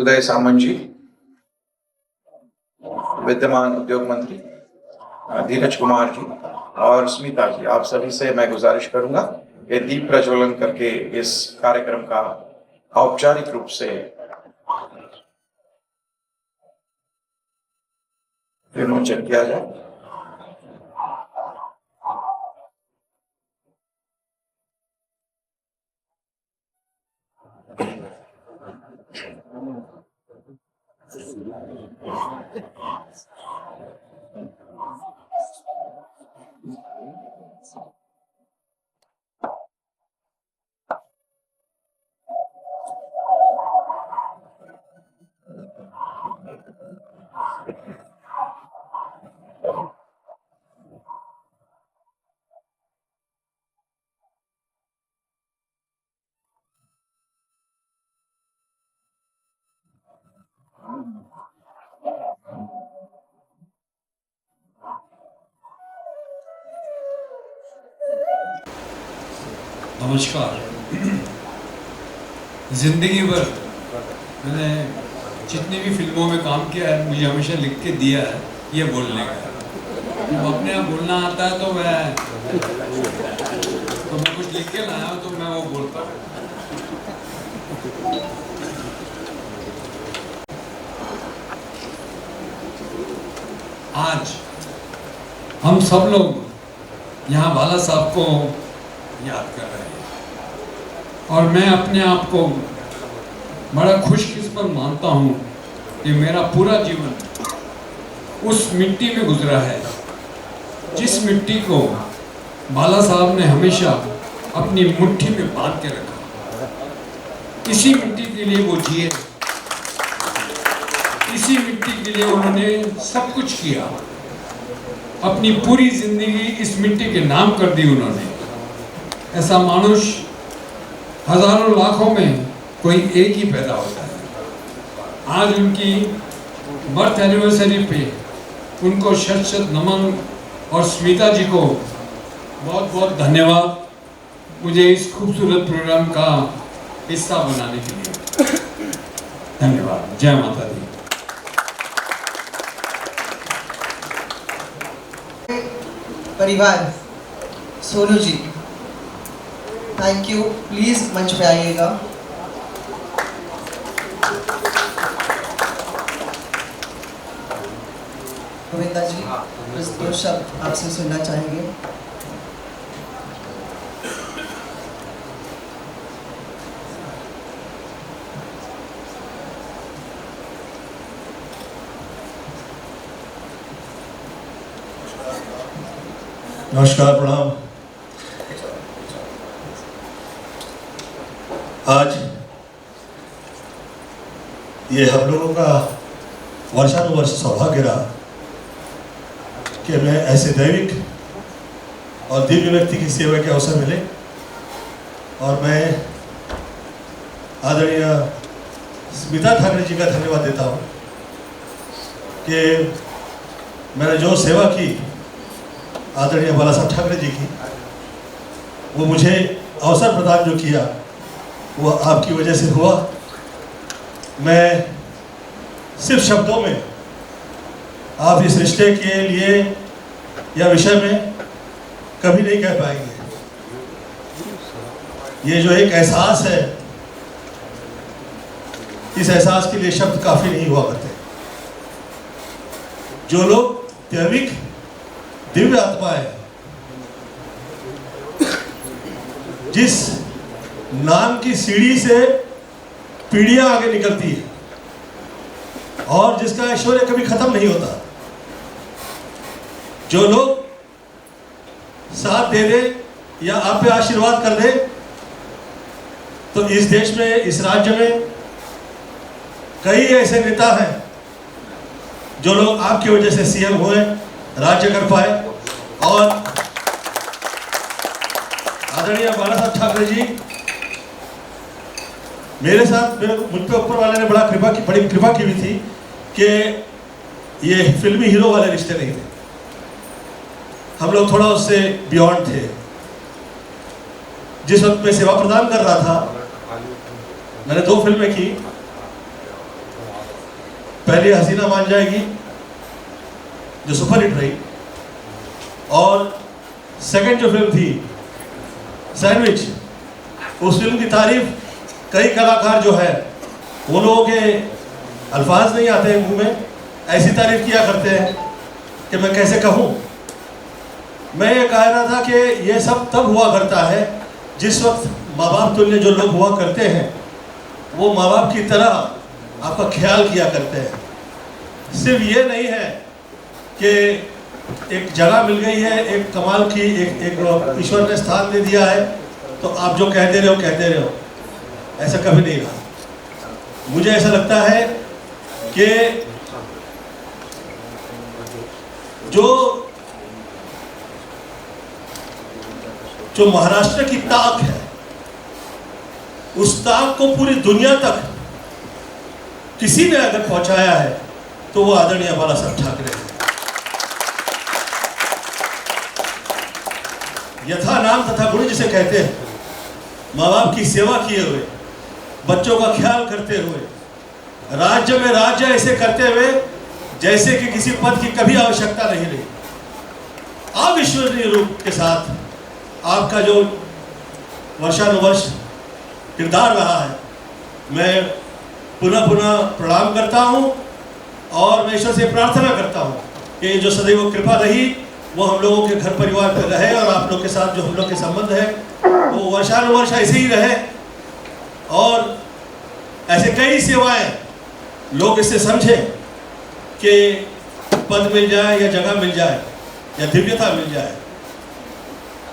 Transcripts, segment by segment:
उदय सामंत जी, विद्यमान उद्योग मंत्री धीरज कुमार जी और स्मिता जी, आप सभी से मैं गुजारिश करूंगा कि दीप प्रज्वलन करके इस कार्यक्रम का औपचारिक रूप से विमोचन किया जाए। नमस्कार। जिंदगी भर मैंने जितनी भी फिल्मों में काम किया है, मुझे हमेशा लिख के दिया है ये बोलने का। जब अपने आप बोलना आता है तो मैं कुछ लिख के लाया हूँ तो मैं वो बोलता हूँ। आज हम सब लोग यहाँ बाला साहब को याद कर रहे हैं और मैं अपने आप को बड़ा खुशकिस्मत मानता हूँ कि मेरा पूरा जीवन उस मिट्टी में गुजरा है जिस मिट्टी को बाला साहब ने हमेशा अपनी मुट्ठी में बांध के रखा। इसी मिट्टी के लिए वो जिए, इसी मिट्टी के लिए उन्होंने सब कुछ किया। अपनी पूरी जिंदगी इस मिट्टी के नाम कर दी उन्होंने। ऐसा मानुष हजारों लाखों में कोई एक ही पैदा होता है। आज उनकी बर्थ एनिवर्सरी पे उनको शत शत नमन और स्मिता जी को बहुत बहुत धन्यवाद मुझे इस खूबसूरत प्रोग्राम का हिस्सा बनाने के लिए। धन्यवाद। जय माता दी। परिवार, Sonu ji thank you. Please मंच पे आइएगा। गोविंदा जी कुछ दो शब्द आपसे सुनना चाहेंगे। नमस्कार, प्रणाम। आज ये हम लोगों का वर्षानुवर्ष सौभाग्य रहा कि मैं ऐसे दैविक और दिव्य व्यक्ति की सेवा के अवसर मिले और मैं आदरणीय स्मिता ठाकरे जी का धन्यवाद देता हूँ कि मैंने जो सेवा की आदरणीय बाला साहब ठाकरे जी की, वो मुझे अवसर प्रदान जो किया वो आपकी वजह से हुआ। मैं सिर्फ शब्दों में आप इस रिश्ते के लिए या विषय में कभी नहीं कह पाएंगे। ये जो एक एहसास है, इस एहसास के लिए शब्द काफ़ी नहीं हुआ करते। जो लोग दैविक दिव्य आत्मा है, जिस नाम की सीढ़ी से पीढ़ियां आगे निकलती है और जिसका ऐश्वर्य कभी खत्म नहीं होता, जो लोग साथ दे दे या आप पे आशीर्वाद कर दे, तो इस देश में, इस राज्य में कई ऐसे नेता हैं जो लोग आपकी वजह से सीएम हुए, राज्य कर पाए। और आदरणीय बाला साहब ठाकरे जी मेरे साथ, मुझ पे ऊपर वाले ने बड़ी कृपा की हुई थी कि ये फिल्मी हीरो वाले रिश्ते नहीं थे। हम लोग थोड़ा उससे बियॉन्ड थे। जिस वक्त मैं सेवा प्रदान कर रहा था, मैंने 2 फिल्में की, पहली हसीना मान जाएगी जो सुपरहिट रही, और सेकंड जो फिल्म थी सैंडविच, उस फिल्म की तारीफ कई कलाकार जो है वो लोगों के अल्फाज नहीं आते हैं मुंह में, ऐसी तारीफ किया करते हैं कि मैं कैसे कहूँ। मैं ये कह रहा था कि ये सब तब हुआ करता है जिस वक्त माँ बाप तुल्य जो लोग हुआ करते हैं वो माँ बाप की तरह आपका ख्याल किया करते हैं। सिर्फ ये नहीं है कि एक जगह मिल गई है, एक कमाल की एक ईश्वर ने स्थान दे दिया है तो आप जो कहते रहे हो, ऐसा कभी नहीं रहा। मुझे ऐसा लगता है कि जो महाराष्ट्र की ताक है, उस ताक को पूरी दुनिया तक किसी ने अगर पहुंचाया है तो वो आदरणीय बाला साहब ठाकरे हैं। यथा नाम तथा गुण जिसे कहते हैं, माँ बाप की सेवा किए हुए, बच्चों का ख्याल करते हुए, राज्य में राज्य ऐसे करते हुए जैसे कि किसी पद की कभी आवश्यकता नहीं रही, अविश्वसनीय रूप के साथ आपका जो वर्षानुवर्ष किरदार रहा है, मैं पुनः प्रणाम करता हूँ और मैं ईश्वर से प्रार्थना करता हूँ कि जो सदैव कृपा रही वो हम लोगों के घर परिवार पर रहे और आप लोग के साथ जो हम लोग के संबंध है वो वर्षानुवर्ष ऐसे ही रहे, और ऐसे कई सेवाएं लोग इससे समझें कि पद मिल जाए या जगह मिल जाए या दिव्यता मिल जाए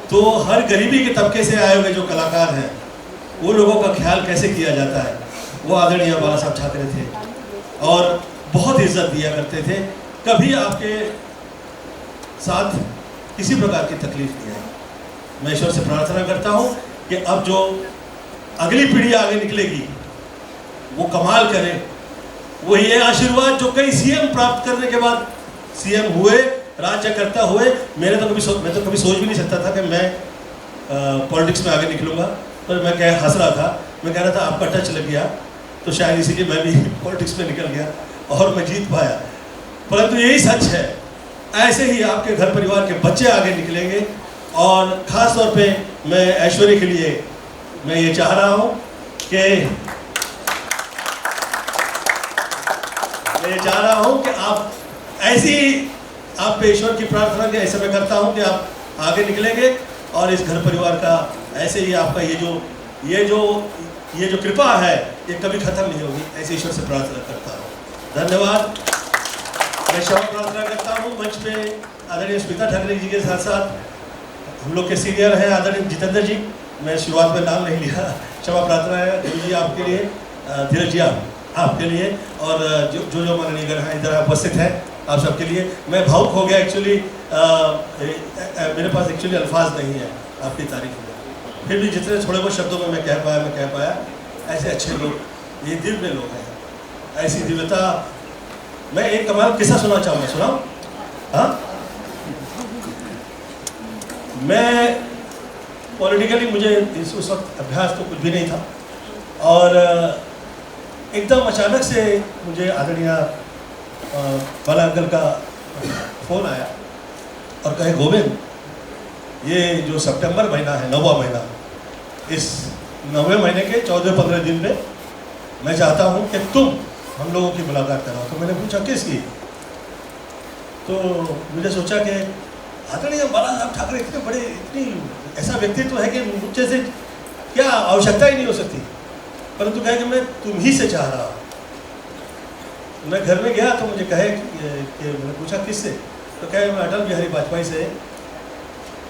तो हर गरीबी के तबके से आए हुए जो कलाकार हैं वो लोगों का ख्याल कैसे किया जाता है, वो आदरणीय बाला साहब ठाकरे थे और बहुत इज्जत दिया करते थे। कभी आपके साथ किसी प्रकार की तकलीफ नहीं आई। मैं ईश्वर से प्रार्थना करता हूँ कि अब जो अगली पीढ़ी आगे निकलेगी वो कमाल करे, वो ये आशीर्वाद जो कई सीएम प्राप्त करने के बाद सीएम हुए, राज्य करता हुए, मैं तो कभी सोच भी नहीं सकता था कि मैं पॉलिटिक्स में आगे निकलूंगा, पर मैं हंस रहा था, मैं कह रहा था आपका टच लग गया तो शायद इसीलिए मैं भी पॉलिटिक्स में निकल गया और मैं जीत पाया। परंतु यही सच है, ऐसे ही आपके घर परिवार के बच्चे आगे निकलेंगे। और ख़ास तौर पे मैं ऐश्वर्य के लिए मैं ये चाह रहा हूँ कि आप ऐसी आप पे ईश्वर की प्रार्थना के ऐसे मैं करता हूँ कि आप आगे निकलेंगे और इस घर परिवार का ऐसे ही आपका ये जो कृपा है ये कभी खत्म नहीं होगी, ऐसे ईश्वर से प्रार्थना करता हूँ। धन्यवाद। मैं क्षमा प्रार्थना करता हूँ मंच पे आदरणीय स्मिता ठाकरे जी के साथ साथ हम लोग के सीनियर हैं आदरणीय जितेंद्र जी, मैं शुरुआत में नाम नहीं लिया, क्षमा प्रार्थना है गुरु जी आपके लिए, धीरज जी आपके लिए और जो माननीय गण हैं इधर उपस्थित हैं आप सबके लिए। मैं भावुक हो गया एक्चुअली, मेरे पास एक्चुअली अल्फाज नहीं है आपकी तारीफ में, फिर भी जितने थोड़े बहुत शब्दों में मैं कह पाया। ऐसे अच्छे लोग, ये दिव्य लोग हैं, ऐसी दिव्यता। मैं एक कमाल किस्सा सुना चाहूँगा, सुनाऊँ? हाँ, मैं पॉलिटिकली मुझे उस वक्त अभ्यास तो कुछ भी नहीं था और एकदम अचानक से मुझे आदरणीय बाला अंकल का फ़ोन आया और कहे गोविंद, ये जो सितंबर महीना है, 9वां महीना, इस 9वें महीने के 14-15 दिन में मैं चाहता हूँ कि तुम हम लोगों की मुलाकात कराओ। तो मैंने पूछा किसकी? तो मुझे सोचा कि आदरणीय बाला साहब ठाकरे इतनी ऐसा व्यक्तित्व है कि मुझे से क्या आवश्यकता ही नहीं हो सकती, परंतु कहे कि मैं तुम ही से चाह रहा हूँ। मैं घर में गया तो मुझे कहे कि मैंने पूछा किससे? तो कहे मैं अटल बिहारी वाजपेयी से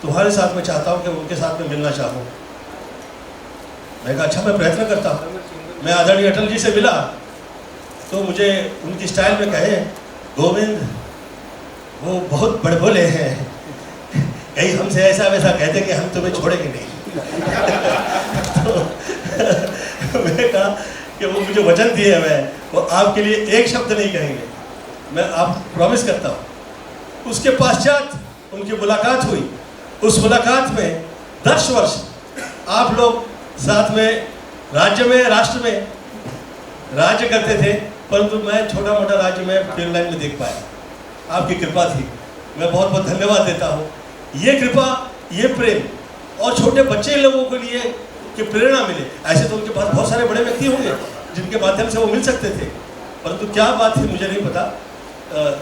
तुम्हारे साथ मैं चाहता हूँ कि उनके साथ में मिलना चाहूँ। मैं कहा अच्छा, मैं प्रयत्न करता हूँ। मैं आदरणीय अटल जी से मिला तो मुझे उनकी स्टाइल में कहे गोविंद वो बहुत बड़बोले हैं, कहीं हमसे ऐसा वैसा कहते कि हम तुम्हें छोड़ेंगे नहीं। तो मैंने कहा कि वो मुझे वचन दिए हैं, वो आपके लिए एक शब्द नहीं कहेंगे, मैं आप प्रॉमिस करता हूँ। उसके पश्चात उनकी मुलाकात हुई। उस मुलाकात में 10 वर्ष आप लोग साथ में राज्य में, राष्ट्र में राज्य करते थे परंतु मैं छोटा मोटा राज्य में फिल्म लाइन में देख पाया, आपकी कृपा थी। मैं बहुत बहुत धन्यवाद देता हूँ। ये कृपा, ये प्रेम और छोटे बच्चे लोगों के लिए कि प्रेरणा मिले, ऐसे तो उनके पास बहुत सारे बड़े व्यक्ति होंगे जिनके माध्यम से वो मिल सकते थे, परंतु क्या बात थी मुझे नहीं पता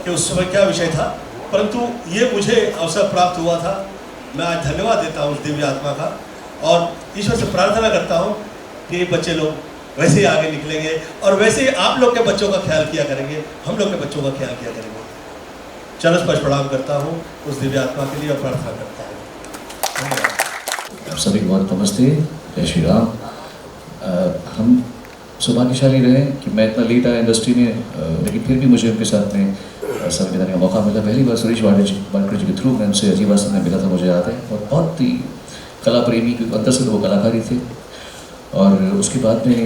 कि उस समय क्या विषय था, परंतु ये मुझे अवसर प्राप्त हुआ था। मैं आज धन्यवाद देता हूँ उस दिव्य आत्मा का और ईश्वर से प्रार्थना करता हूँ कि ये बच्चे लोग वैसे ही आगे निकलेंगे और वैसे ही आप लोग के बच्चों का ख्याल किया करेंगे, हम लोग के बच्चों का ख्याल किया करेंगे। चरण स्पर्श प्रणाम करता हूँ उस दिव्य आत्मा के लिए और प्रार्थना करता हूँ। धन्यवाद। आप सभी को बहुत नमस्ते, जय श्री राम। हम सौभाग्यशाली रहे कि मैं इतना लेट आया इंडस्ट्री में, लेकिन फिर भी मुझे उनके साथ में समय बिताने का मौका मिला। पहली बार सुरेश वाडकर जी के थ्रू मैं उनसे अजीब आसन में मिला था, मुझे याद है, और बहुत ही कला प्रेमी के अंदर से तो वो कलाकारी थे। और उसके बाद में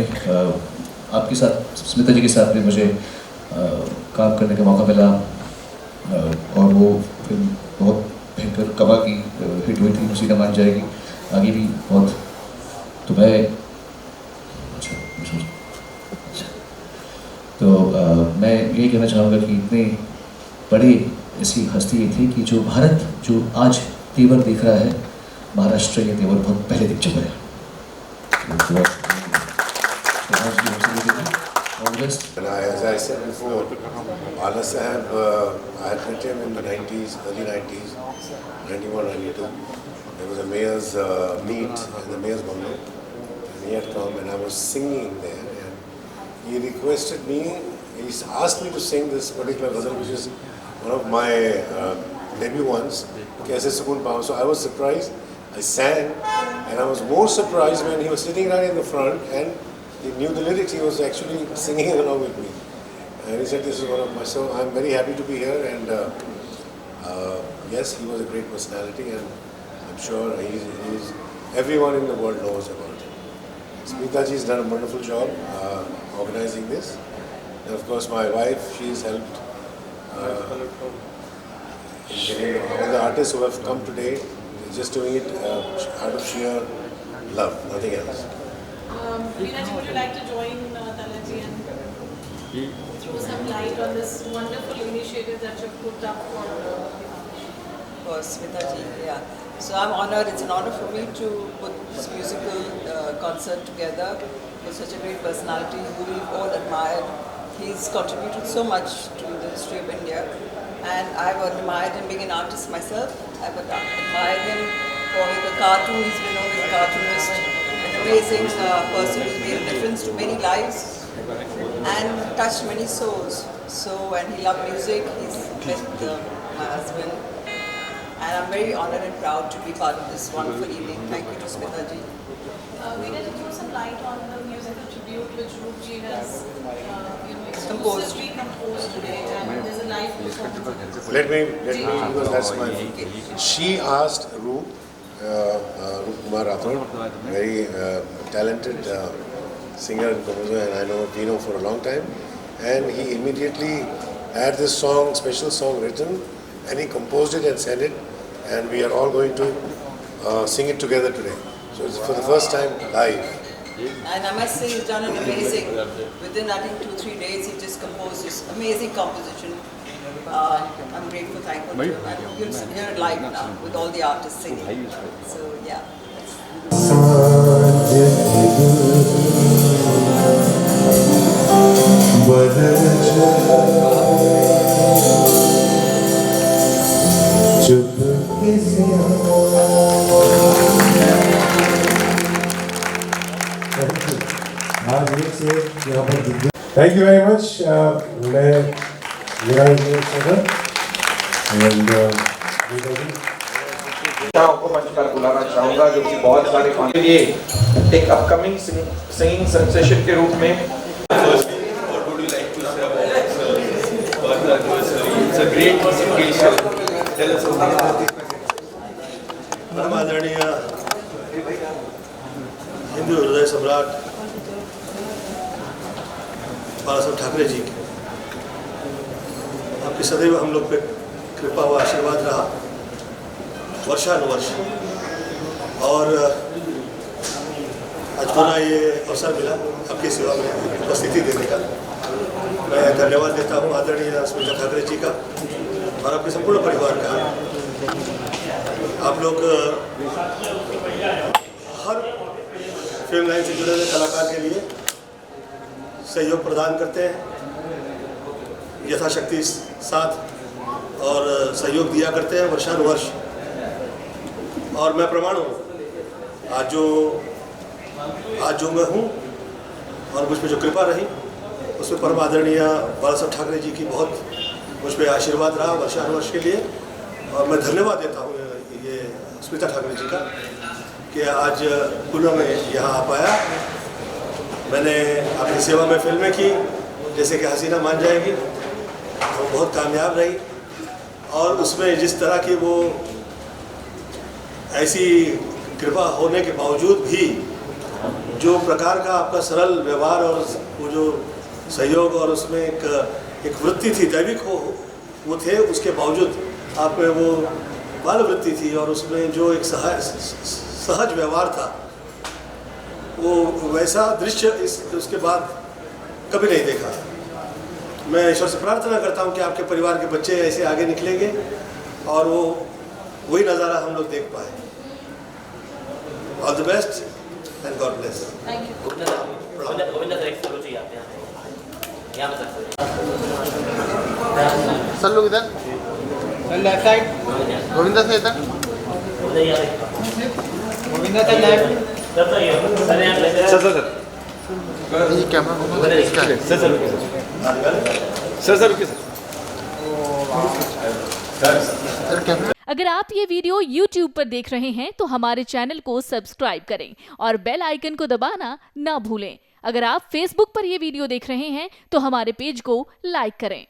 आपके साथ, स्मिता जी के साथ में मुझे काम करने का मौका मिला और वो फिल्म बहुत भयंकर कमाल की हिट हुई थी, उसी का मान जाएगी आगे भी बहुत। तो मैं मैं यही कहना चाहूँगा कि इतने बड़े ऐसी हस्ती ये थी कि जो भारत जो आज तेवर देख रहा है, महाराष्ट्र ये तेवर बहुत पहले दिख चुका है। As I said before, Bala Saheb, I had met him in the 90s, early 90s, 91, 92. There was a mayor's meet in the mayor's bungalow, and he had come and I was singing there. And he requested me, he asked me to sing this particular ghazal, which is one of my debut ones, Kaise Sukoon Pao. So I was surprised, I sang, and I was more surprised when he was sitting right in the front and he knew the lyrics, he was actually singing along with me. And he said, this is one of my, so I'm very happy to be here. And yes, he was a great personality and I'm sure he's everyone in the world knows about him. Smita ji has done a wonderful job organizing this. And of course my wife, she's helped in getting all the artists who have come today, they're just doing it out of sheer love, nothing else. Veena, would you like to join Talaji and throw some light on this wonderful initiative that you've put up for Smita ji, yeah. So I'm honored, it's an honor for me to put this musical concert together with such a great personality who we've all admired. He's contributed so much to the history of India and I've admired him being an artist myself. I've admired him for the cartoon, he's been known as a cartoonist, an amazing person who's made a difference to many lives and touched many souls. So, and he loved music, he's met my husband. And I'm very honoured and proud to be part of this wonderful evening. Thank you to Smita ji. Veena, to throw some light on the musical tribute which Roop ji has exclusively composed today, and there's a live performance. Let me, because that's my. She asked Roop Kumar Rathod, very talented singer and composer, and I know Dino for a long time, and he immediately had this song, special song written, and he composed it and sent it, and we are all going to sing it together today. So it's for the first time live. And I must say he's done an amazing, within I think 2-3 days he just composed this amazing composition. I'm grateful, thankful to him. And you'll hear it live now with all the artists singing. So yeah. Thank you very much. मैं मेरा को मंच पर बुलाना चाहूंगा जो कि बहुत सारे के लिए एक अपकमिंग सिंगिंग सेशन के रूप में परम आदरणीय हिंदू हृदय सम्राट बाला साहब ठाकरे जी की आपकी सदैव हम लोग पे कृपा व आशीर्वाद रहा वर्षानुवर्ष, और आज पुनः ये अवसर मिला आपकी सेवा में उपस्थिति देने का। मैं धन्यवाद देता हूँ आदरणीय स्मिता ठाकरे जी का और आपके संपूर्ण परिवार का। आप लोग हर फिल्म लाइन से जुड़े हुए कलाकार के लिए सहयोग प्रदान करते हैं, यथाशक्ति साथ और सहयोग दिया करते हैं वर्षानुवर्ष। और मैं प्रमाण हूँ आज जो मैं हूँ और मुझ पर जो कृपा रही उसमें परम आदरणीय बाला साहब ठाकरे जी की बहुत मुझ पर आशीर्वाद रहा वर्षानुवर्ष के लिए। और मैं धन्यवाद देता हूँ ये स्मिता ठाकरे जी का कि आज पुणे में यहाँ आ पाया। मैंने आपकी सेवा में फिल्में की, जैसे कि हसीना मान जाएगी, वो बहुत कामयाब रही और उसमें जिस तरह की वो ऐसी कृपा होने के बावजूद भी जो प्रकार का आपका सरल व्यवहार और वो जो सहयोग और उसमें एक वृत्ति थी, दैविक वो थे, उसके बावजूद आप में वो बाल वृत्ति थी और उसमें जो एक सहज व्यवहार था, वो वैसा दृश्य उसके बाद कभी नहीं देखा। मैं ईश्वर से प्रार्थना करता हूँ कि आपके परिवार के बच्चे ऐसे आगे निकलेंगे और वो वही नज़ारा हम लोग देख पाए। All the best and God bless. Thank you. Govinda sir एक सर चाहिए आते हैं यहाँ पर सर लोग इधर, लेफ्ट साइड, गोविंदा से इधर, गोविंदा से लेफ्ट, ये कैमरा सर कैमरा। अगर आप ये वीडियो YouTube पर देख रहे हैं तो हमारे चैनल को सब्सक्राइब करें और बेल आइकन को दबाना ना भूलें। अगर आप Facebook पर ये वीडियो देख रहे हैं तो हमारे पेज को लाइक करें।